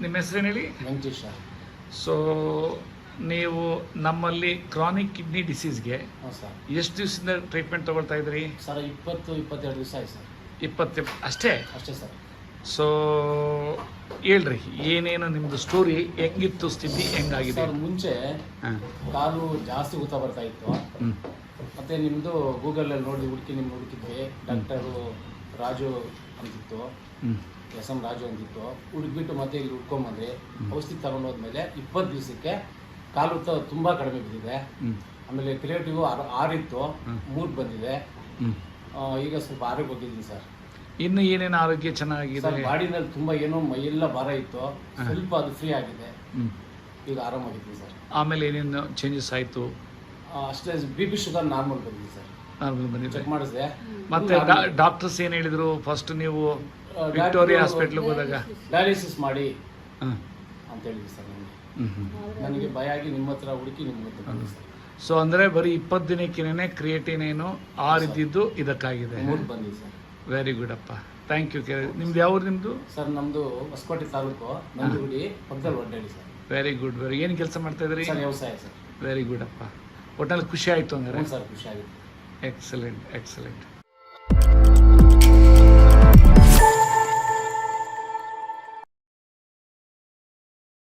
ನಿಮ್ಮ ಹೆಸರೇನು ಹೇಳಿ? ವೆಂಕಟೇಶ. ಸೊ ನೀವು ನಮ್ಮಲ್ಲಿ ಕ್ರಾನಿಕ್ ಕಿಡ್ನಿ ಡಿಸೀಸ್ಗೆ ಎಷ್ಟು ದಿವಸದಿಂದ ಟ್ರೀಟ್ಮೆಂಟ್ ತೊಗೊಳ್ತಾ ಇದ್ರಿ? ಸರ್ 22 ದಿವಸ ಆಯ್ತು ಸರ್. 20 ಅಷ್ಟೇ ಸರ್. ಸೊ ಹೇಳ್ರಿ, ಏನೇನು ನಿಮ್ಮದು ಸ್ಟೋರಿ, ಹೆಂಗಿತ್ತು ಸ್ಥಿತಿ, ಹೆಂಗಾಗಿದೆ? ಸರ್ ಮುಂಚೆ ಕಾಲು ಜಾಸ್ತಿ ಊತ ಬರ್ತಾ ಇತ್ತು. ಮತ್ತೆ ನಿಮ್ಮದು ಗೂಗಲಲ್ಲಿ ನೋಡಿ ಹುಡುಕಿದ್ವಿ. ಡಾಕ್ಟರು ರಾಜು ಅಂತಿತ್ತು, ಎಸ್ ಎಂ ರಾಜು ಅಂತಿತ್ತು. ಹುಡುಕ್ಬಿಟ್ಟು ಮತ್ತೆ ಇಲ್ಲಿ ಹುಡ್ಕೊಂಬಂದೆ. ಔಷಧಿ ತಗೊಂಡೋದ್ಮೇಲೆ 20 ದಿವಸಕ್ಕೆ ಕಾಲು ಊತ ತುಂಬ ಕಡಿಮೆ ಬಿದ್ದಿದೆ. ಆಮೇಲೆ ಕ್ರಿಯೇಟಿವ್ 6 ಇತ್ತು, 3 ಬಂದಿದೆ. ಈಗ ಸ್ವಲ್ಪ ಆರೋಗ್ಯವಾಗಿದ್ದೀನಿ ಸರ್. ಇನ್ನು ಏನೇನು ಆರೋಗ್ಯ ಚೆನ್ನಾಗಿದೆ? ಬಾಡಿನಲ್ಲಿ ತುಂಬ ಏನೋ ಮೈಯೆಲ್ಲ ಭಾರ ಇತ್ತು, ಸ್ವಲ್ಪ ಅದು ಫ್ರೀ ಆಗಿದೆ. ಈಗ ಆರಾಮಾಗಿದ್ದೀನಿ ಸರ್. ಆಮೇಲೆ ಏನೇನು ಚೇಂಜಸ್ ಆಯಿತು? ಅಷ್ಟೇ, BP ಶುಗರ್ ನಾರ್ಮಲ್ ಬಂದಿದೆ ಸರ್. ನಾರ್ಮಲ್ ಬಂದಿದೆ. ಚೆಕ್ ಮಾಡಿಸಿದೆ. ಮತ್ತೆ ಡಾಕ್ಟರ್ಸ್ ಏನು ಹೇಳಿದ್ರು? ಫಸ್ಟ್ ನೀವು ವಿಕ್ಟೋರಿಯಾ ಹಾಸ್ಪಿಟ್ಲಿಗೆ ಹೋದಾಗ ಡಯಾಲಿಸಿಸ್ ಮಾಡಿ ಅಂತ ಹೇಳಿದ್ವಿ ಸರ್. ನನಗೆ ಭಯ ಆಗಿ ನಿಮ್ಮ ಹತ್ರ ಹುಡುಕಿ ನಿಮ್ಮ ಹತ್ರ ಬಂದೆ ಸರ್. ಸೊ ಅಂದರೆ ಬರೀ 20 ದಿನಕ್ಕೇನೆ ಕ್ರಿಯೇಟಿನೇನು 6 ಇದ್ದಿದ್ದು ಇದಕ್ಕಾಗಿದೆ. 3 ಬಂದಿದೆ ಸರ್. ವೆರಿ ಗುಡ್ ಅಪ್ಪ, ಥ್ಯಾಂಕ್ ಯು. ನಿಮ್ದು ಯಾವ ನಿಮ್ಮದು? ಸರ್ ನಮ್ಮದು ಹೊಸಕೋಟೆ ತಾಲೂಕು, ನಂದಿಗುಡಿ ಪಕ್ಕದಲ್ಲಿ ಒಡ್ಡಳ್ಳಿ ಸರ್. Very good. ಏನು ಕೆಲಸ ಮಾಡ್ತಾ ಇದ್ರಿ? ಸರ್ ವ್ಯವಸಾಯ ಸರ್. ವೆರಿ ಗುಡ್ ಅಪ್ಪ. ಒಟ್ಟಲ್ಲಿ ಖುಷಿ ಆಯಿತು ಅಂದರೆ? ಸರ್ ಖುಷಿ ಆಗಿದೆ. ಎಕ್ಸಲೆಂಟ್.